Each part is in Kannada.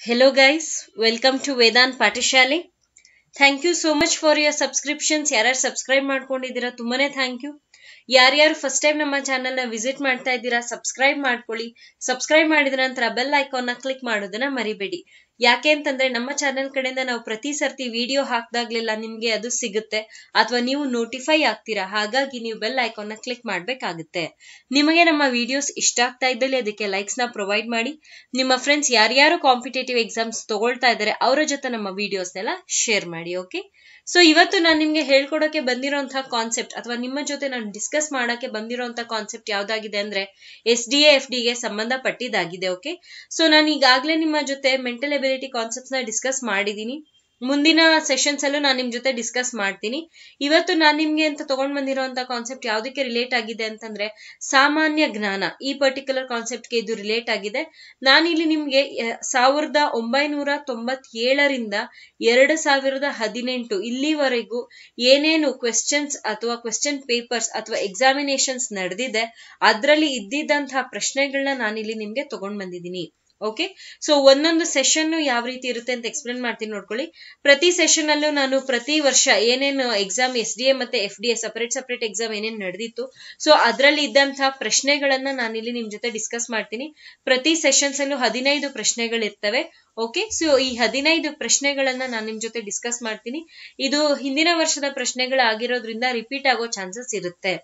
Hello guys, welcome to Vedant Patishale. Thank you so much for your subscriptions. ಯಾರ್ಯಾರು ಸಬ್ಸ್ಕ್ರೈಬ್ ಮಾಡ್ಕೊಂಡಿದ್ದೀರಾ ತುಂಬಾನೇ ಥ್ಯಾಂಕ್ ಯು. ಯಾರ್ಯಾರು ಫಸ್ಟ್ ಟೈಮ್ ನಮ್ಮ ಚಾನೆಲ್ ನ ವಿಸಿಟ್ ಮಾಡ್ತಾ ಇದ್ದೀರಾ ಸಬ್ಸ್ಕ್ರೈಬ್ ಮಾಡ್ಕೊಳ್ಳಿ. ಸಬ್ಸ್ಕ್ರೈಬ್ ಮಾಡಿದ ನಂತರ ಬೆಲ್ ಐಕಾನ್ ನ ಕ್ಲಿಕ್ ಮಾಡೋದನ್ನ ಮರಿಬೇಡಿ. ಯಾಕೆ ಅಂತಂದ್ರೆ ನಮ್ಮ ಚಾನೆಲ್ ಕಡೆಯಿಂದ ನಾವು ಪ್ರತಿ ಸರ್ತಿ ವಿಡಿಯೋ ಹಾಕ್ದಾಗ್ಲೆಲ್ಲ ನಿಮ್ಗೆ ಅದು ಸಿಗುತ್ತೆ ಅಥವಾ ನೀವು ನೋಟಿಫೈ ಆಗ್ತೀರಾ. ಹಾಗಾಗಿ ನೀವು ಬೆಲ್ ಐಕಾನ್ ನ ಕ್ಲಿಕ್ ಮಾಡ್ಬೇಕಾಗುತ್ತೆ. ನಿಮಗೆ ನಮ್ಮ ವಿಡಿಯೋಸ್ ಇಷ್ಟ ಆಗ್ತಾ ಇದ್ದಲ್ಲಿ ಅದಕ್ಕೆ ಲೈಕ್ಸ್ ನ ಪ್ರೊವೈಡ್ ಮಾಡಿ. ನಿಮ್ಮ ಫ್ರೆಂಡ್ಸ್ ಯಾರ್ಯಾರು ಕಾಂಪಿಟೇಟಿವ್ ಎಕ್ಸಾಮ್ಸ್ ತಗೊಳ್ತಾ ಇದ್ದಾರೆ ಅವರ ಜೊತೆ ನಮ್ಮ ವಿಡಿಯೋಸ್ನೆಲ್ಲ ಶೇರ್ ಮಾಡಿ. ಓಕೆ, ಸೊ ಇವತ್ತು ನಾನು ನಿಮ್ಗೆ ಹೇಳ್ಕೊಡಕ್ಕೆ ಬಂದಿರೋಂತಹ ಕಾನ್ಸೆಪ್ಟ್ ಅಥವಾ ನಿಮ್ಮ ಜೊತೆ ನಾನು ಡಿಸ್ಕಸ್ ಮಾಡಕ್ಕೆ ಬಂದಿರೋಂತಹ ಕಾನ್ಸೆಪ್ಟ್ ಯಾವ್ದಾಗಿದೆ ಅಂದ್ರೆ SDA FD ಗೆ ಸಂಬಂಧಪಟ್ಟಿದ್ದಾಗಿದೆ. ಓಕೆ, ಸೊ ನಾನು ಈಗಾಗಲೇ ನಿಮ್ಮ ಜೊತೆ ಮೆಂಟಲ್ ಎಬಿಲಿಟಿ ಕಾನ್ಸೆಪ್ಟ್ಸ್ ನ ಡಿಸ್ಕಸ್ ಮಾಡಿದೀನಿ. ಮುಂದಿನ ಸೆಷನ್ಸ್ ಅಲ್ಲೂ ನಾನು ನಿಮ್ ಜೊತೆ ಡಿಸ್ಕಸ್ ಮಾಡ್ತೀನಿ. ಇವತ್ತು ನಾನು ನಿಮ್ಗೆ ಅಂತ ತಗೊಂಡ್ ಬಂದಿರೋಂತಹ ಕಾನ್ಸೆಪ್ಟ್ ಯಾವ್ದಕ್ಕೆ ರಿಲೇಟ್ ಆಗಿದೆ ಅಂತಂದ್ರೆ ಸಾಮಾನ್ಯ ಜ್ಞಾನ. ಈ ಪರ್ಟಿಕ್ಯುಲರ್ ಕಾನ್ಸೆಪ್ಟ್ ಗೆ ಇದು ರಿಲೇಟ್ ಆಗಿದೆ. ನಾನಿಲ್ಲಿ ನಿಮ್ಗೆ 1997ರಿಂದ 2018 ಇಲ್ಲಿವರೆಗೂ ಏನೇನು ಕ್ವೆಶ್ಚನ್ಸ್ ಅಥವಾ ಕ್ವೆಶ್ಚನ್ ಪೇಪರ್ಸ್ ಅಥವಾ ಎಕ್ಸಾಮಿನೇಷನ್ಸ್ ನಡೆದಿದೆ ಅದರಲ್ಲಿ ಇದ್ದಿದ್ದಂತಹ ಪ್ರಶ್ನೆಗಳನ್ನ ನಾನಿಲ್ಲಿ ನಿಮ್ಗೆ ತಗೊಂಡ್ ಬಂದಿದ್ದೀನಿ. ಓಕೆ, ಸೊ ಒಂದೊಂದು ಸೆಷನ್ ಯಾವ ರೀತಿ ಇರುತ್ತೆ ಅಂತ ಎಕ್ಸ್ಪ್ಲೇನ್ ಮಾಡ್ತೀನಿ ನೋಡ್ಕೊಳ್ಳಿ. ಪ್ರತಿ ಸೆಷನ್ ಅಲ್ಲೂ ನಾನು ಪ್ರತಿ ವರ್ಷ ಏನೇನು ಎಕ್ಸಾಮ್ SDA ಮತ್ತೆ FDA ಸಪರೇಟ್ ಎಕ್ಸಾಮ್ ಏನೇನು ನಡೆದಿತ್ತು ಸೊ ಅದರಲ್ಲಿ ಇದ್ದಂತಹ ಪ್ರಶ್ನೆಗಳನ್ನ ನಾನಿಲ್ಲಿ ನಿಮ್ ಜೊತೆ ಡಿಸ್ಕಸ್ ಮಾಡ್ತೀನಿ. ಪ್ರತಿ ಸೆಷನ್ಸ್ ಅಲ್ಲೂ 15 ಪ್ರಶ್ನೆಗಳಿರ್ತವೆ. ಓಕೆ, ಸೊ ಈ 15 ಪ್ರಶ್ನೆಗಳನ್ನ ನಾನು ನಿಮ್ ಜೊತೆ ಡಿಸ್ಕಸ್ ಮಾಡ್ತೀನಿ. ಇದು ಹಿಂದಿನ ವರ್ಷದ ಪ್ರಶ್ನೆಗಳಾಗಿರೋದ್ರಿಂದ ರಿಪೀಟ್ ಆಗೋ ಚಾನ್ಸಸ್ ಇರುತ್ತೆ.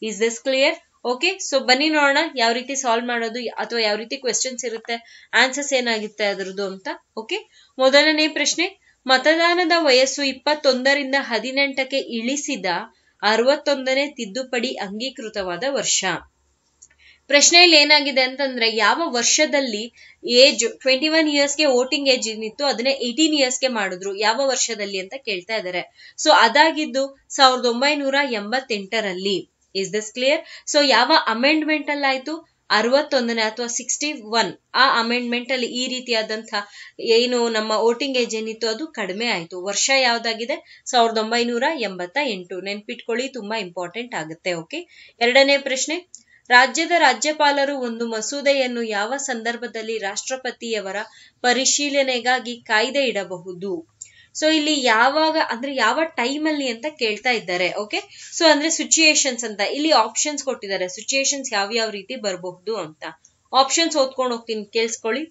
Is this clear? Okay, so ಬನ್ನಿ ನೋಡೋಣ ಯಾವ ರೀತಿ ಸಾಲ್ವ್ ಮಾಡೋದು ಅಥವಾ ಯಾವ ರೀತಿ ಕ್ವೆಶ್ಚನ್ಸ್ ಇರುತ್ತೆ, ಆನ್ಸರ್ಸ್ ಏನಾಗುತ್ತೆ ಅದರದ್ದು ಅಂತ. ಓಕೆ, ಮೊದಲನೇ ಪ್ರಶ್ನೆ, ಮತದಾನದ ವಯಸ್ಸು 21ರಿಂದ 18ಕ್ಕೆ ಇಳಿಸಿದ 61ನೇ ತಿದ್ದುಪಡಿ ಅಂಗೀಕೃತವಾದ ವರ್ಷ. ಪ್ರಶ್ನೆಯಲ್ಲಿ ಏನಾಗಿದೆ ಅಂತಂದ್ರೆ ಯಾವ ವರ್ಷದಲ್ಲಿ ಏಜ್ 21 ಇಯರ್ಸ್ಗೆ ವೋಟಿಂಗ್ ಏಜ್ ಏನಿತ್ತು ಅದನ್ನೇ 18 ಇಯರ್ಸ್ಗೆ ಮಾಡಿದ್ರು, ಯಾವ ವರ್ಷದಲ್ಲಿ ಅಂತ ಕೇಳ್ತಾ ಇದ್ದಾರೆ. ಸೊ ಅದಾಗಿದ್ದು 1988ರಲ್ಲಿ. Is this clear? ಸೊ ಯಾವ ಅಮೆಂಡ್ಮೆಂಟ್ ಅಲ್ಲಿ ಆಯ್ತು? 61ನೇ ಅಥವಾ 61 ಆ ಅಮೆಂಡ್ಮೆಂಟ್ ಅಲ್ಲಿ ಈ ರೀತಿಯಾದಂತಹ ಏನು ನಮ್ಮ ವೋಟಿಂಗ್ ಏಜ್ ಏನಿತ್ತು ಅದು ಕಡಿಮೆ ಆಯ್ತು. ವರ್ಷ ಯಾವ್ದಾಗಿದೆ? 1988. ನೆನ್ಪಿಟ್ಕೊಳ್ಳಿ, ತುಂಬಾ ಇಂಪಾರ್ಟೆಂಟ್ ಆಗುತ್ತೆ. ಓಕೆ, ಎರಡನೇ ಪ್ರಶ್ನೆ, ರಾಜ್ಯದ ರಾಜ್ಯಪಾಲರು ಒಂದು ಮಸೂದೆಯನ್ನು ಯಾವ ಸಂದರ್ಭದಲ್ಲಿ ರಾಷ್ಟ್ರಪತಿಯವರ ಪರಿಶೀಲನೆಗಾಗಿ ಕಾಯ್ದೆ ಇಡಬಹುದು? ಸೊ ಇಲ್ಲಿ ಯಾವಾಗ ಅಂದ್ರೆ ಯಾವ ಟೈಮ್ ಅಲ್ಲಿ ಅಂತ ಕೇಳ್ತಾ ಇದ್ದಾರೆ. ಓಕೆ, ಸೊ ಅಂದ್ರೆ ಸಿಚುಯೇಷನ್ಸ್ ಅಂತ ಇಲ್ಲಿ ಆಪ್ಷನ್ಸ್ ಕೊಟ್ಟಿದ್ದಾರೆ. ಸಿಚುಯೇಷನ್ಸ್ ಯಾವ ರೀತಿ ಬರಬಹುದು ಅಂತ. ಆಪ್ಷನ್ಸ್ ಓದ್ಕೊಂಡು ಹೋಗ್ತೀನಿ, ಕೇಳಿಸ್ಕೊಳ್ಳಿ.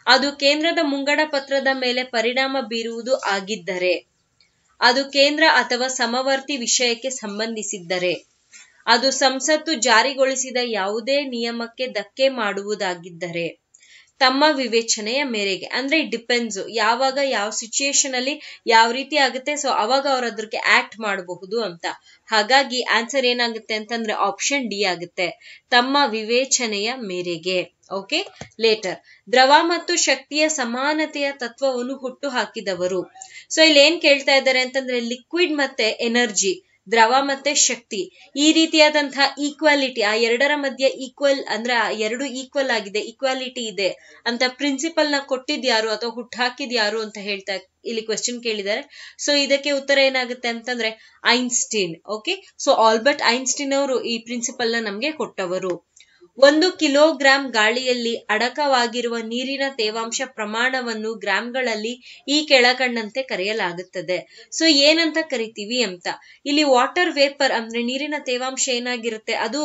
ಅದು ಕೇಂದ್ರದ ಮುಂಗಡ ಪತ್ರದ ಮೇಲೆ ಪರಿಣಾಮ ಬೀರುವುದು ಆಗಿದ್ದರೆ, ಅದು ಕೇಂದ್ರ ಅಥವಾ ಸಮವರ್ತಿ ವಿಷಯಕ್ಕೆ ಸಂಬಂಧಿಸಿದ್ದರೆ, ಅದು ಸಂಸತ್ತು ಜಾರಿಗೊಳಿಸಿದ ಯಾವುದೇ ನಿಯಮಕ್ಕೆ ಧಕ್ಕೆ ಮಾಡುವುದಾಗಿದ್ದರೆ, ತಮ್ಮ ವಿವೇಚನೆಯ ಮೇರೆಗೆ. ಅಂದ್ರೆ ಇಟ್ ಡಿಪೆಂಡ್ಸ್ ಯಾವಾಗ ಯಾವ ಸಿಚುಯೇಷನ್ ಅಲ್ಲಿ ಯಾವ ರೀತಿ ಆಗುತ್ತೆ ಸೊ ಅವಾಗ ಅವ್ರ ಅದಕ್ಕೆ ಆಕ್ಟ್ ಮಾಡಬಹುದು ಅಂತ. ಹಾಗಾಗಿ ಆನ್ಸರ್ ಏನಾಗುತ್ತೆ ಅಂತಂದ್ರೆ ಆಪ್ಷನ್ ಡಿ ಆಗುತ್ತೆ, ತಮ್ಮ ವಿವೇಚನೆಯ ಮೇರೆಗೆ. ಓಕೆ, ಲೇಟರ್, ದ್ರವ ಮತ್ತು ಶಕ್ತಿಯ ಸಮಾನತೆಯ ತತ್ವವನ್ನು ಹುಟ್ಟು ಹಾಕಿದವರು. ಸೊ ಇಲ್ಲಿ ಏನ್ ಕೇಳ್ತಾ ಇದ್ದಾರೆ ಅಂತಂದ್ರೆ ಲಿಕ್ವಿಡ್ ಮತ್ತೆ ಎನರ್ಜಿ, ದ್ರವ ಮತ್ತೆ ಶಕ್ತಿ, ಈ ರೀತಿಯಾದಂತಹ ಈಕ್ವಾಲಿಟಿ ಆ ಎರಡರ ಮಧ್ಯೆ ಈಕ್ವಲ್ ಅಂದ್ರೆ ಎರಡು ಈಕ್ವಲ್ ಆಗಿದೆ, ಈಕ್ವಾಲಿಟಿ ಇದೆ ಅಂತ ಪ್ರಿನ್ಸಿಪಲ್ ನ ಕೊಟ್ಟಿದ್ಯಾರು ಅಥವಾ ಹುಟ್ಟಾಕಿದ್ಯಾರು ಅಂತ ಹೇಳ್ತಾ ಇಲ್ಲಿ ಕ್ವೆಶ್ಚನ್ ಕೇಳಿದ್ದಾರೆ. ಸೊ ಇದಕ್ಕೆ ಉತ್ತರ ಏನಾಗುತ್ತೆ ಅಂತಂದ್ರೆ Einstein. Okay, so Albert Einstein ಅವರು ಈ ಪ್ರಿನ್ಸಿಪಲ್ ನ ನಮ್ಗೆ ಕೊಟ್ಟವರು. 1 ಕಿಲೋಗ್ರಾಂ ಗಾಳಿಯಲ್ಲಿ ಅಡಕವಾಗಿರುವ ನೀರಿನ ತೇವಾಂಶ ಪ್ರಮಾಣವನ್ನು ಗ್ರಾಂಗಳಲ್ಲಿ ಈ ಕೆಳಕಂಡಂತೆ ಕರೆಯಲಾಗುತ್ತದೆ. ಸೊ ಏನಂತ ಕರಿತೀವಿ ಅಂತ. ಇಲ್ಲಿ ವಾಟರ್ ವೇಪರ್ ಅಂದ್ರೆ ನೀರಿನ ತೇವಾಂಶ ಏನಾಗಿರುತ್ತೆ ಅದು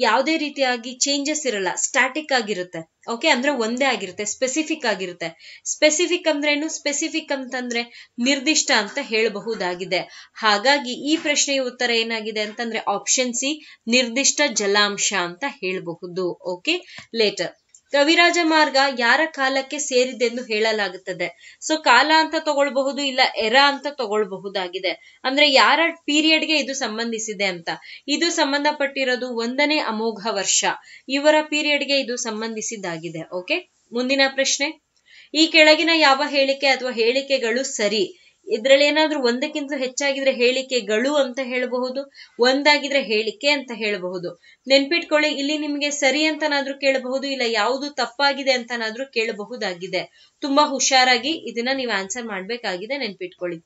ಯಾವುದೇ ರೀತಿಯಾಗಿ ಚೇಂಜಸ್ ಇರಲ್ಲ, ಸ್ಟಾಟಿಕ್ ಆಗಿರುತ್ತೆ. ಓಕೆ, ಅಂದ್ರೆ ಒಂದೇ ಆಗಿರುತ್ತೆ, ಸ್ಪೆಸಿಫಿಕ್ ಆಗಿರುತ್ತೆ. ಸ್ಪೆಸಿಫಿಕ್ ಅಂದ್ರೆ ಏನು? ಸ್ಪೆಸಿಫಿಕ್ ಅಂತಂದ್ರೆ ನಿರ್ದಿಷ್ಟ ಅಂತ ಹೇಳಬಹುದಾಗಿದೆ. ಹಾಗಾಗಿ ಈ ಪ್ರಶ್ನೆಯ ಉತ್ತರ ಏನಾಗಿದೆ ಅಂತಂದ್ರೆ ಆಪ್ಷನ್ ಸಿ, ನಿರ್ದಿಷ್ಟ ಜಲಾಂಶ ಅಂತ ಹೇಳಬಹುದು. ಓಕೆ, ಲೇಟರ್, ಕವಿರಾಜ ಮಾರ್ಗ ಯಾರ ಕಾಲಕ್ಕೆ ಸೇರಿದೆಂದು ಹೇಳಲಾಗುತ್ತದೆ? ಸೊ ಕಾಲ ಅಂತ ತಗೊಳ್ಬಹುದು, ಇಲ್ಲ ಎರಾ ಅಂತ ತಗೊಳ್ಬಹುದಾಗಿದೆ. ಅಂದ್ರೆ ಯಾರ ಪೀರಿಯಡ್ಗೆ ಇದು ಸಂಬಂಧಿಸಿದೆ ಅಂತ. ಇದು ಸಂಬಂಧಪಟ್ಟಿರೋದು 1ನೇ ಅಮೋಘ ವರ್ಷ, ಇವರ ಪೀರಿಯಡ್ಗೆ ಇದು ಸಂಬಂಧಿಸಿದ್ದಾಗಿದೆ. ಓಕೆ, ಮುಂದಿನ ಪ್ರಶ್ನೆ, ಈ ಕೆಳಗಿನ ಯಾವ ಹೇಳಿಕೆ ಅಥವಾ ಹೇಳಿಕೆಗಳು ಸರಿ? ಇದ್ರಲ್ಲಿ ಏನಾದ್ರೂ ಒಂದಕ್ಕಿಂತ ಹೆಚ್ಚಾಗಿದ್ರೆ ಹೇಳಿಕೆಗಳು ಅಂತ ಹೇಳಬಹುದು, ಒಂದಾಗಿದ್ರೆ ಹೇಳಿಕೆ ಅಂತ ಹೇಳಬಹುದು. ನೆನ್ಪಿಟ್ಕೊಳ್ಳಿ, ಇಲ್ಲಿ ನಿಮ್ಗೆ ಸರಿ ಅಂತನಾದ್ರೂ ಕೇಳಬಹುದು, ಇಲ್ಲ ಯಾವುದು ತಪ್ಪಾಗಿದೆ ಅಂತನಾದ್ರೂ ಕೇಳಬಹುದಾಗಿದೆ. ತುಂಬಾ ಹುಷಾರಾಗಿ ಇದನ್ನ ನೀವು ಆನ್ಸರ್ ಮಾಡ್ಬೇಕಾಗಿದೆ, ನೆನ್ಪಿಟ್ಕೊಳ್ಳಿ.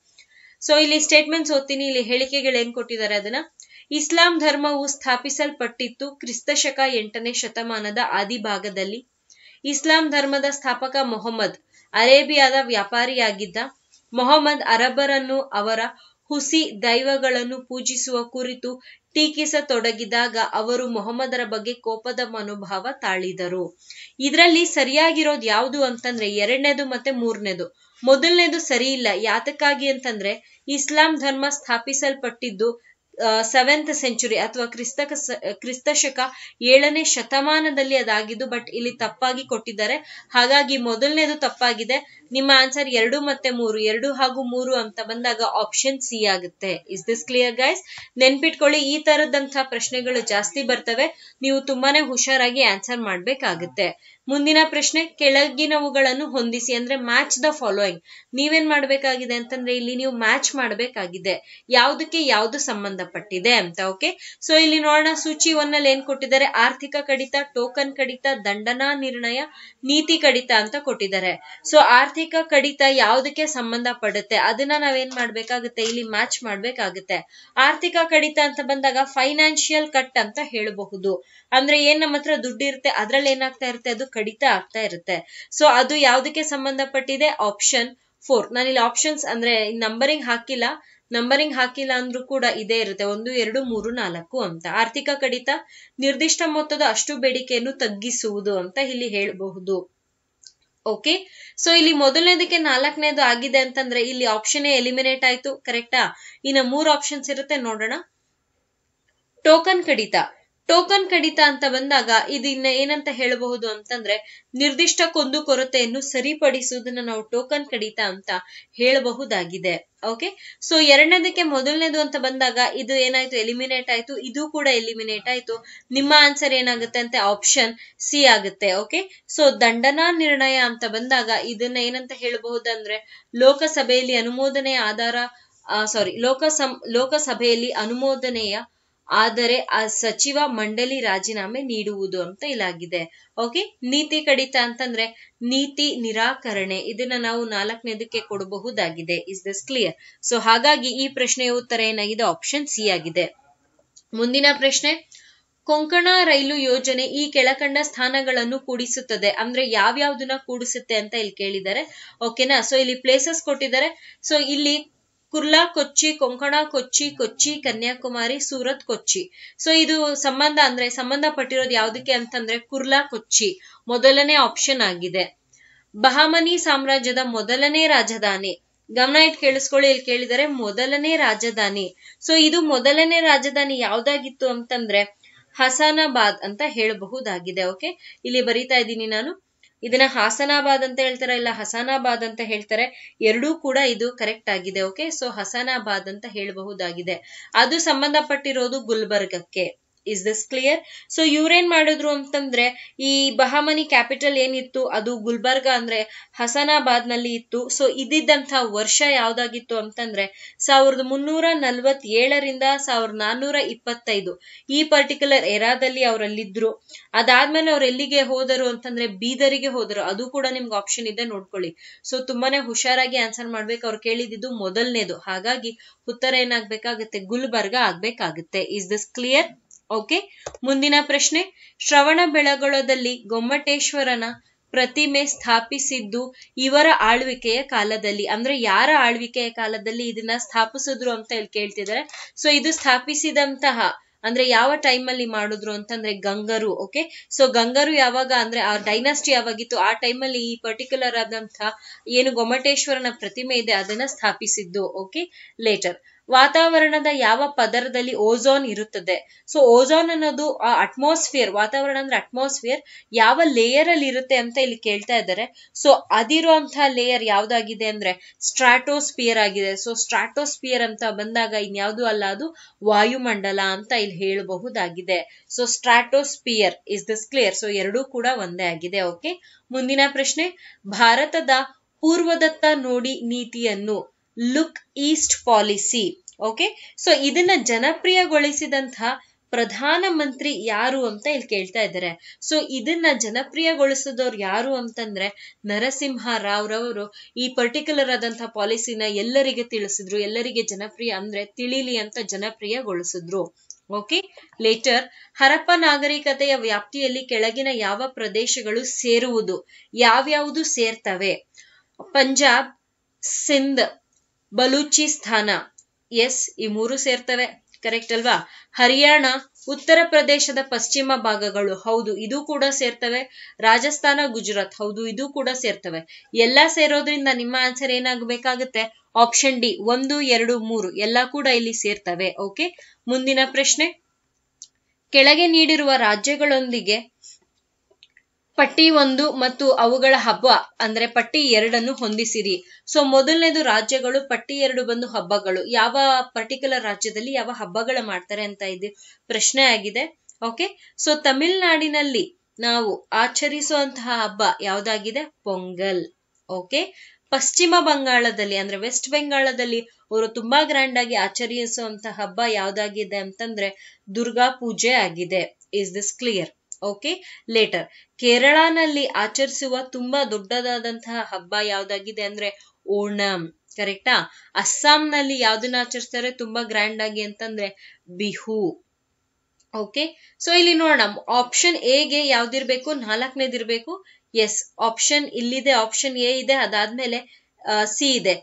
ಸೊ ಇಲ್ಲಿ ಸ್ಟೇಟ್ಮೆಂಟ್ಸ್ ಓದ್ತೀನಿ, ಇಲ್ಲಿ ಹೇಳಿಕೆಗಳು ಏನ್ ಕೊಟ್ಟಿದ್ದಾರೆ ಅದನ್ನ. ಇಸ್ಲಾಂ ಧರ್ಮವು ಸ್ಥಾಪಿಸಲ್ಪಟ್ಟಿತ್ತು ಕ್ರಿಸ್ತಶಕ 8ನೇ ಶತಮಾನದ ಆದಿಭಾಗದಲ್ಲಿ. ಇಸ್ಲಾಂ ಧರ್ಮದ ಸ್ಥಾಪಕ ಮೊಹಮ್ಮದ್ ಅರೇಬಿಯಾದ ವ್ಯಾಪಾರಿಯಾಗಿದ್ದ. ಮೊಹಮ್ಮದ್ ಅರಬ್ಬರನ್ನು ಅವರ ಹುಸಿ ದೈವಗಳನ್ನು ಪೂಜಿಸುವ ಕುರಿತು ಟೀಕಿಸತೊಡಗಿದಾಗ ಅವರು ಮೊಹಮ್ಮದರ ಬಗ್ಗೆ ಕೋಪದ ಮನೋಭಾವ ತಾಳಿದರು. ಇದರಲ್ಲಿ ಸರಿಯಾಗಿರೋದು ಯಾವುದು ಅಂತಂದ್ರೆ ಎರಡನೇದು ಮತ್ತೆ ಮೂರನೇದು. ಮೊದಲನೇದು ಸರಿ ಇಲ್ಲ. ಯಾತಕ್ಕಾಗಿ ಅಂತಂದ್ರೆ ಇಸ್ಲಾಂ ಧರ್ಮ ಸ್ಥಾಪಿಸಲ್ಪಟ್ಟಿದ್ದು 7th ಸೆಂಚುರಿ ಅಥವಾ ಕ್ರಿಸ್ತಶಕ 7ನೇ ಶತಮಾನದಲ್ಲಿ ಅದಾಗಿದ್ದು. ಬಟ್ ಇಲ್ಲಿ ತಪ್ಪಾಗಿ ಕೊಟ್ಟಿದ್ದಾರೆ, ಹಾಗಾಗಿ ಮೊದಲನೇದು ತಪ್ಪಾಗಿದೆ. ನಿಮ್ಮ ಆನ್ಸರ್ 2 ಮತ್ತೆ 3, 2 ಹಾಗೂ 3 ಅಂತ ಬಂದಾಗ ಆಪ್ಷನ್ ಸಿ ಆಗುತ್ತೆ. Is this clear guys? ನೆನ್ಪಿಟ್ಕೊಳ್ಳಿ, ಈ ತರದಂತಹ ಪ್ರಶ್ನೆಗಳು ಜಾಸ್ತಿ ಬರ್ತವೆ. ನೀವು ತುಂಬಾನೇ ಹುಷಾರಾಗಿ ಆನ್ಸರ್ ಮಾಡ್ಬೇಕಾಗುತ್ತೆ. ಮುಂದಿನ ಪ್ರಶ್ನೆ, ಕೆಳಗಿನವುಗಳನ್ನು ಹೊಂದಿಸಿ ಅಂದ್ರೆ ಮ್ಯಾಚ್ ದ ಫಾಲೋಯಿಂಗ್. ನೀವೇನ್ ಮಾಡ್ಬೇಕಾಗಿದೆ ಅಂತಂದ್ರೆ ಇಲ್ಲಿ ನೀವು ಮ್ಯಾಚ್ ಮಾಡ್ಬೇಕಾಗಿದೆ, ಯಾವ್ದಕ್ಕೆ ಯಾವ್ದು ಸಂಬಂಧಪಟ್ಟಿದೆ ಅಂತ. ಓಕೆ, ಸೊ ಇಲ್ಲಿ ನೋಡೋಣ. ಸೂಚಿ 1 ಅಲ್ಲಿ ಏನ್ ಕೊಟ್ಟಿದ್ದಾರೆ? ಆರ್ಥಿಕ ಕಡಿತ, ಟೋಕನ್ ಕಡಿತ, ದಂಡನಾ ನಿರ್ಣಯ, ನೀತಿ ಕಡಿತ ಅಂತ ಕೊಟ್ಟಿದ್ದಾರೆ. ಸೊ ಆರ್ಥಿಕ ಕಡಿತ ಯಾವ್ದಕ್ಕೆ ಸಂಬಂಧ ಪಡುತ್ತೆ ಅದನ್ನ ನಾವೇನ್ ಮಾಡ್ಬೇಕಾಗುತ್ತೆ? ಇಲ್ಲಿ ಮ್ಯಾಚ್ ಮಾಡ್ಬೇಕಾಗುತ್ತೆ. ಆರ್ಥಿಕ ಕಡಿತ ಅಂತ ಬಂದಾಗ ಫೈನಾನ್ಷಿಯಲ್ ಕಟ್ ಅಂತ ಹೇಳಬಹುದು. ಅಂದ್ರೆ ಏನ್ ನಮ್ಮ ಹತ್ರ ದುಡ್ಡು ಇರುತ್ತೆ ಅದ್ರಲ್ಲಿ ಏನಾಗ್ತಾ ಇರುತ್ತೆ? ಅದು ಕಡಿತ ಆಗ್ತಾ ಇರುತ್ತೆ. ಸೊ ಅದು ಯಾವ್ದಕ್ಕೆ ಸಂಬಂಧಪಟ್ಟಿದೆ? ಆಪ್ಷನ್ 4. ನಾನಿಲ್ಲಿ ಆಪ್ಷನ್ಸ್ ಅಂದ್ರೆ ನಂಬರಿಂಗ್ ಹಾಕಿಲ್ಲ ಅಂದ್ರೂ ಕೂಡ ಇದೇ ಇರುತ್ತೆ, 1, 2, 3, 4 ಅಂತ. ಆರ್ಥಿಕ ಕಡಿತ ನಿರ್ದಿಷ್ಟ ಮೊತ್ತದ ಅಷ್ಟು ಬೇಡಿಕೆಯನ್ನು ತಗ್ಗಿಸುವುದು ಅಂತ ಇಲ್ಲಿ ಹೇಳಬಹುದು. ಓಕೆ, ಸೊ ಇಲ್ಲಿ ಮೊದಲನೇದಕ್ಕೆ 4ನೇದು ಆಗಿದೆ ಅಂತಂದ್ರೆ ಇಲ್ಲಿ ಆಪ್ಷನ್ ಎಲಿಮಿನೇಟ್ ಆಯ್ತು, ಕರೆಕ್ಟಾ? ಇನ್ನು 3 ಆಪ್ಷನ್ಸ್ ಇರುತ್ತೆ, ನೋಡೋಣ. ಟೋಕನ್ ಕಡಿತ ಅಂತ ಬಂದಾಗ ಇದನ್ನ ಏನಂತ ಹೇಳಬಹುದು ಅಂತಂದ್ರೆ ನಿರ್ದಿಷ್ಟ ಕುಂದುಕೊರತೆಯನ್ನು ಸರಿಪಡಿಸುವುದನ್ನ ನಾವು ಟೋಕನ್ ಕಡಿತ ಅಂತ ಹೇಳಬಹುದಾಗಿದೆ. ಓಕೆ, ಸೊ ಎರಡನೇದಕ್ಕೆ ಮೊದಲನೇದು ಅಂತ ಬಂದಾಗ ಇದು ಏನಾಯ್ತು? ಎಲಿಮಿನೇಟ್ ಆಯ್ತು. ಇದು ಕೂಡ ಎಲಿಮಿನೇಟ್ ಆಯ್ತು. ನಿಮ್ಮ ಆನ್ಸರ್ ಏನಾಗುತ್ತೆ ಅಂತ ಆಪ್ಷನ್ ಸಿ ಆಗುತ್ತೆ. ಓಕೆ, ಸೊ ದಂಡನಾ ನಿರ್ಣಯ ಅಂತ ಬಂದಾಗ ಇದನ್ನ ಏನಂತ ಹೇಳಬಹುದಂದ್ರೆ ಲೋಕಸಭೆಯಲ್ಲಿ ಲೋಕಸಭೆಯಲ್ಲಿ ಅನುಮೋದನೆಯ ಆದರೆ ಆ ಸಚಿವ ಮಂಡಳಿ ರಾಜೀನಾಮೆ ನೀಡುವುದು ಅಂತ ಇಲ್ಲಾಗಿದೆ. ಓಕೆ, ನೀತಿ ಕಡಿತ ಅಂತಂದ್ರೆ ನೀತಿ ನಿರಾಕರಣೆ, ಇದನ್ನ ನಾವು 4ನೇದಕ್ಕೆ ಕೊಡಬಹುದಾಗಿದೆ. Is this clear? ಸೊ ಹಾಗಾಗಿ ಈ ಪ್ರಶ್ನೆಯ ಉತ್ತರ ಏನಾಗಿದೆ? ಆಪ್ಷನ್ ಸಿ ಆಗಿದೆ. ಮುಂದಿನ ಪ್ರಶ್ನೆ, ಕೊಂಕಣ ರೈಲು ಯೋಜನೆ ಈ ಕೆಳಕಂಡ ಸ್ಥಾನಗಳನ್ನು ಕೂಡಿಸುತ್ತದೆ ಅಂದ್ರೆ ಯಾವ್ಯಾವ್ದನ್ನ ಕೂಡಿಸುತ್ತೆ ಅಂತ ಇಲ್ಲಿ ಕೇಳಿದ್ದಾರೆ. ಓಕೆನಾ? ಸೊ ಇಲ್ಲಿ ಪ್ಲೇಸಸ್ ಕೊಟ್ಟಿದ್ದಾರೆ. ಸೊ ಇಲ್ಲಿ ಕುರ್ಲಾ ಕೊಚ್ಚಿ, ಕೊಂಕಣ ಕೊಚ್ಚಿ, ಕೊಚ್ಚಿ ಕನ್ಯಾಕುಮಾರಿ, ಸೂರತ್ ಕೊಚ್ಚಿ. ಸೊ ಇದು ಸಂಬಂಧಪಟ್ಟಿರೋದು ಯಾವ್ದಕ್ಕೆ ಅಂತಂದ್ರೆ ಕುರ್ಲಾ ಕೊಚ್ಚಿ ಮೊದಲನೇ ಆಪ್ಷನ್ ಆಗಿದೆ. ಬಹಮನಿ ಸಾಮ್ರಾಜ್ಯದ ಮೊದಲನೇ ರಾಜಧಾನಿ, ಗಮನ ಇಟ್ಟು ಕೇಳಿಸ್ಕೊಳ್ಳಿ, ಇಲ್ಲಿ ಕೇಳಿದರೆ ಮೊದಲನೇ ರಾಜಧಾನಿ. ಸೊ ಇದು ಮೊದಲನೇ ರಾಜಧಾನಿ ಯಾವ್ದಾಗಿತ್ತು ಅಂತಂದ್ರೆ ಹಸನಾಬಾದ್ ಅಂತ ಹೇಳಬಹುದಾಗಿದೆ. ಓಕೆ, ಇಲ್ಲಿ ಬರೀತಾ ಇದ್ದೀನಿ ನಾನು. ಇದನ್ನ ಹಾಸನಾಬಾದ್ ಅಂತ ಹೇಳ್ತಾರೆ, ಇಲ್ಲ ಹಸನಾಬಾದ್ ಅಂತ ಹೇಳ್ತಾರೆ, ಎರಡೂ ಕೂಡ ಇದು ಕರೆಕ್ಟ್ ಆಗಿದೆ. ಓಕೆ, ಸೊ ಹಸನಾಬಾದ್ ಅಂತ ಹೇಳಬಹುದಾಗಿದೆ. ಅದು ಸಂಬಂಧಪಟ್ಟಿರೋದು ಗುಲ್ಬರ್ಗಕ್ಕೆ. Is this clear? ಸೊ ಇವ್ರೇನ್ ಮಾಡಿದ್ರು ಅಂತಂದ್ರೆ ಈ ಬಹಮನಿ ಕ್ಯಾಪಿಟಲ್ ಏನಿತ್ತು ಅದು ಗುಲ್ಬರ್ಗ ಅಂದ್ರೆ ಹಸನಾಬಾದ್ ನಲ್ಲಿ ಇತ್ತು. ಸೊ ಇದ್ದಿದ್ದಂತ ವರ್ಷ ಯಾವ್ದಾಗಿತ್ತು ಅಂತಂದ್ರೆ 1347ರಿಂದ 1425 ಈ ಪರ್ಟಿಕ್ಯುಲರ್ ಎರಾದಲ್ಲಿ ಅವರಲ್ಲಿದ್ರು. ಅದಾದ್ಮೇಲೆ ಅವ್ರು ಎಲ್ಲಿಗೆ ಹೋದರು ಅಂತಂದ್ರೆ ಬೀದರಿಗೆ ಹೋದರು. ಅದು ಕೂಡ ನಿಮ್ಗೆ ಆಪ್ಷನ್ ಇದೆ, ನೋಡ್ಕೊಳ್ಳಿ. ಸೊ ತುಂಬಾನೇ ಹುಷಾರಾಗಿ ಆನ್ಸರ್ ಮಾಡ್ಬೇಕು. ಅವ್ರು ಕೇಳಿದ್ದು ಮೊದಲನೇದು, ಹಾಗಾಗಿ ಉತ್ತರ ಏನಾಗ್ಬೇಕಾಗುತ್ತೆ? ಗುಲ್ಬರ್ಗ ಆಗ್ಬೇಕಾಗುತ್ತೆ. Is this clear? ಓಕೆ, ಮುಂದಿನ ಪ್ರಶ್ನೆ, ಶ್ರವಣ ಬೆಳಗೊಳದಲ್ಲಿ ಗೊಮ್ಮಟೇಶ್ವರನ ಪ್ರತಿಮೆ ಸ್ಥಾಪಿಸಿದ್ದು ಇವರ ಆಳ್ವಿಕೆಯ ಕಾಲದಲ್ಲಿ ಅಂದ್ರೆ ಯಾರ ಆಳ್ವಿಕೆಯ ಕಾಲದಲ್ಲಿ ಇದನ್ನ ಸ್ಥಾಪಿಸಿದ್ರು ಅಂತ ಇಲ್ಲಿ ಕೇಳ್ತಿದ್ದಾರೆ. ಸೊ ಇದು ಸ್ಥಾಪಿಸಿದಂತಹ ಅಂದ್ರೆ ಯಾವ ಟೈಮ್ ಅಲ್ಲಿ ಮಾಡಿದ್ರು ಅಂತಂದ್ರೆ ಗಂಗರು. ಓಕೆ, ಸೊ ಗಂಗರು ಯಾವಾಗ ಅಂದ್ರೆ ಆ ಡೈನಾಸ್ಟಿ ಯಾವಾಗಿತ್ತು ಆ ಟೈಮ್ ಅಲ್ಲಿ ಈ ಪರ್ಟಿಕ್ಯುಲರ್ ಆದಂತಹ ಏನು ಗೊಮ್ಮಟೇಶ್ವರನ ಪ್ರತಿಮೆ ಇದೆ ಅದನ್ನ ಸ್ಥಾಪಿಸಿದ್ದು. ಓಕೆ, ಲೇಟರ್ ವಾತಾವರಣದ ಯಾವ ಪದರದಲ್ಲಿ ಓಝೋನ್ ಇರುತ್ತದೆ? ಸೊ ಓಝೋನ್ ಅನ್ನೋದು ಅಟ್ಮಾಸ್ಫಿಯರ್, ವಾತಾವರಣ ಅಂದ್ರೆ ಅಟ್ಮಾಸ್ಫಿಯರ್, ಯಾವ ಲೇಯರ್ ಅಲ್ಲಿ ಇರುತ್ತೆ ಅಂತ ಇಲ್ಲಿ ಕೇಳ್ತಾ ಇದ್ದಾರೆ. ಸೊ ಅದಿರುವಂತಹ ಲೇಯರ್ ಯಾವ್ದಾಗಿದೆ ಅಂದ್ರೆ ಸ್ಟ್ರಾಟೋಸ್ಪಿಯರ್ ಆಗಿದೆ. ಸೊ ಸ್ಟ್ರಾಟೋಸ್ಪಿಯರ್ ಅಂತ ಬಂದಾಗ ಇನ್ಯಾವುದು ಅಲ್ಲ, ಅದು ವಾಯುಮಂಡಲ ಅಂತ ಇಲ್ಲಿ ಹೇಳಬಹುದಾಗಿದೆ. So stratosphere. Is this clear? So ಎರಡೂ ಕೂಡ ಒಂದೇ ಆಗಿದೆ. ಓಕೆ, ಮುಂದಿನ ಪ್ರಶ್ನೆ, ಭಾರತದ ಪೂರ್ವದತ್ತ ನೋಡಿ ನೀತಿಯನ್ನು look East policy. Okay, so ಇದನ್ನ ಜನಪ್ರಿಯಗೊಳಿಸಿದಂತಹ ಪ್ರಧಾನ ಮಂತ್ರಿ ಯಾರು ಅಂತ ಇಲ್ಲಿ ಕೇಳ್ತಾ ಇದ್ದಾರೆ. ಸೊ ಇದನ್ನ ಜನಪ್ರಿಯಗೊಳಿಸಿದವ್ರು ಯಾರು ಅಂತಂದ್ರೆ ನರಸಿಂಹ ರಾವ್ ರವರು ಈ ಪರ್ಟಿಕ್ಯುಲರ್ ಆದಂತಹ ಪಾಲಿಸಿನ ಎಲ್ಲರಿಗೆ ತಿಳಿಸಿದ್ರು, ಎಲ್ಲರಿಗೆ ಜನಪ್ರಿಯ ಅಂದ್ರೆ ತಿಳಿಲಿ ಅಂತ ಜನಪ್ರಿಯಗೊಳಿಸಿದ್ರು. ಓಕೆ, ಲೇಟರ್ ಹರಪ್ಪ ನಾಗರಿಕತೆಯ ವ್ಯಾಪ್ತಿಯಲ್ಲಿ ಕೆಳಗಿನ ಯಾವ ಪ್ರದೇಶಗಳು ಸೇರುವುದು? ಯಾವ್ಯಾವುದು ಸೇರ್ತವೆ? ಪಂಜಾಬ್, ಸಿಂಧ್, ಬಲೂಚಿಸ್ಥಾನ. ಎಸ್, ಈ 3 ಸೇರ್ತವೆ. ಕರೆಕ್ಟ್ ಅಲ್ವಾ? ಹರಿಯಾಣ, ಉತ್ತರ ಪ್ರದೇಶದ ಪಶ್ಚಿಮ ಭಾಗಗಳು. ಹೌದು, ಇದು ಕೂಡ ಸೇರ್ತವೆ. ರಾಜಸ್ಥಾನ, ಗುಜರಾತ್. ಹೌದು, ಇದು ಕೂಡ ಸೇರ್ತವೆ. ಎಲ್ಲ ಸೇರೋದ್ರಿಂದ ನಿಮ್ಮ ಆನ್ಸರ್ ಏನಾಗಬೇಕಾಗುತ್ತೆ? ಆಪ್ಷನ್ ಡಿ, 1, 2, 3 ಎಲ್ಲ ಕೂಡ ಇಲ್ಲಿ ಸೇರ್ತವೆ. ಓಕೆ, ಮುಂದಿನ ಪ್ರಶ್ನೆ. ಕೆಳಗೆ ನೀಡಿರುವ ರಾಜ್ಯಗಳೊಂದಿಗೆ ಪಟ್ಟಿ 1 ಮತ್ತು ಅವುಗಳ ಹಬ್ಬ ಅಂದ್ರೆ ಪಟ್ಟಿ 2 ಹೊಂದಿಸಿರಿ. ಸೊ ಮೊದಲನೇದು ರಾಜ್ಯಗಳು, ಪಟ್ಟಿ 2 ಬಂದು ಹಬ್ಬಗಳು. ಯಾವ ಪರ್ಟಿಕ್ಯುಲರ್ ರಾಜ್ಯದಲ್ಲಿ ಯಾವ ಹಬ್ಬಗಳ ಮಾಡ್ತಾರೆ ಅಂತ ಇದು ಪ್ರಶ್ನೆ ಆಗಿದೆ. ಓಕೆ, ಸೊ ತಮಿಳ್ನಾಡಿನಲ್ಲಿ ನಾವು ಆಚರಿಸುವಂತಹ ಹಬ್ಬ ಯಾವ್ದಾಗಿದೆ? ಪೊಂಗಲ್. ಓಕೆ, ಪಶ್ಚಿಮ ಬಂಗಾಳದಲ್ಲಿ ಅಂದ್ರೆ ವೆಸ್ಟ್ ಬೆಂಗಾಳದಲ್ಲಿ ಅವರು ತುಂಬಾ ಗ್ರ್ಯಾಂಡ್ ಆಗಿ ಆಚರಿಸುವಂತಹ ಹಬ್ಬ ಯಾವ್ದಾಗಿದೆ ಅಂತಂದ್ರೆ ದುರ್ಗಾ ಪೂಜೆ ಆಗಿದೆ. Is this clear? Okay, later. ಕೇರಳನಲ್ಲಿ ಆಚರಿಸುವ ತುಂಬಾ ದೊಡ್ಡದಾದಂತಹ ಹಬ್ಬ ಯಾವ್ದಾಗಿದೆ ಅಂದ್ರೆ ಓಣಂ. ಕರೆಕ್ಟಾ? ಅಸ್ಸಾಂನಲ್ಲಿ ಯಾವ್ದನ್ನ ಆಚರಿಸ್ತಾರೆ ತುಂಬಾ ಗ್ರ್ಯಾಂಡ್ ಆಗಿ ಅಂತಂದ್ರೆ ಬಿಹು. ಓಕೆ, ಸೊ ಇಲ್ಲಿ ನೋಡೋಣ. ಆಪ್ಷನ್ ಎ ಗೆ ಯಾವ್ದಿರ್ಬೇಕು? 4ನೇದಿರ್ಬೇಕು. ಎಸ್, ಆಪ್ಷನ್ ಇಲ್ಲಿದೆ. ಆಪ್ಷನ್ ಎ ಇದೆ, ಅದಾದ್ಮೇಲೆ ಸಿ ಇದೆ.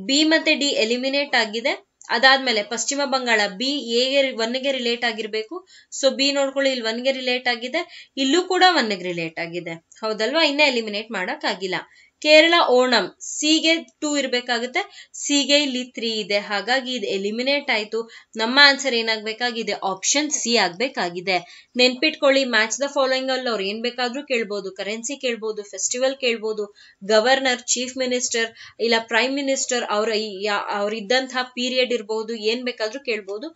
ಬಿ ಮತ್ತೆ ಡಿ ಎಲಿಮಿನೇಟ್ ಆಗಿದೆ. ಅದಾದ್ಮೇಲೆ ಪಶ್ಚಿಮ ಬಂಗಾಳ ಬಿ ಎಗೆ 1ಗೆ ರಿಲೇಟ್ ಆಗಿರ್ಬೇಕು. ಸೊ ಬಿ ನೋಡ್ಕೊಳ್ಳಿ, ಇಲ್ಲಿ 1ಗೆ ರಿಲೇಟ್ ಆಗಿದೆ, ಇಲ್ಲೂ ಕೂಡ 1ಗೆ ರಿಲೇಟ್ ಆಗಿದೆ. ಹೌದಲ್ವಾ? ಇನ್ನ ಎಲಿಮಿನೇಟ್ ಮಾಡಕ್ ಆಗಿಲ್ಲ. ಕೇರಳ ಓಣಂ ಸಿಗೆ 2 ಇರ್ಬೇಕಾಗುತ್ತೆ, ಸಿಗೆ ಇಲ್ಲಿ 3 ಇದೆ. ಹಾಗಾಗಿ ಇದು ಎಲಿಮಿನೇಟ್ ಆಯ್ತು. ನಮ್ಮ ಆನ್ಸರ್ ಏನಾಗ್ಬೇಕಾಗಿದೆ? ಆಪ್ಷನ್ ಸಿ ಆಗ್ಬೇಕಾಗಿದೆ. ನೆನ್ಪಿಟ್ಕೊಳ್ಳಿ, ಮ್ಯಾಚ್ ದ ಫಾಲೋಯಿಂಗ್ ಅಲ್ಲಿ ಅವ್ರು ಏನ್ ಬೇಕಾದ್ರೂ ಕೇಳ್ಬೋದು. ಕರೆನ್ಸಿ ಕೇಳ್ಬೋದು, ಫೆಸ್ಟಿವಲ್ ಕೇಳ್ಬೋದು, ಗವರ್ನರ್, ಚೀಫ್ ಮಿನಿಸ್ಟರ್ ಇಲ್ಲ ಪ್ರೈಮ್ ಮಿನಿಸ್ಟರ್ ಅವ್ರ ಇದ್ದಂತಹ ಪೀರಿಯಡ್ ಇರ್ಬಹುದು, ಏನ್ ಬೇಕಾದ್ರೂ ಕೇಳ್ಬೋದು.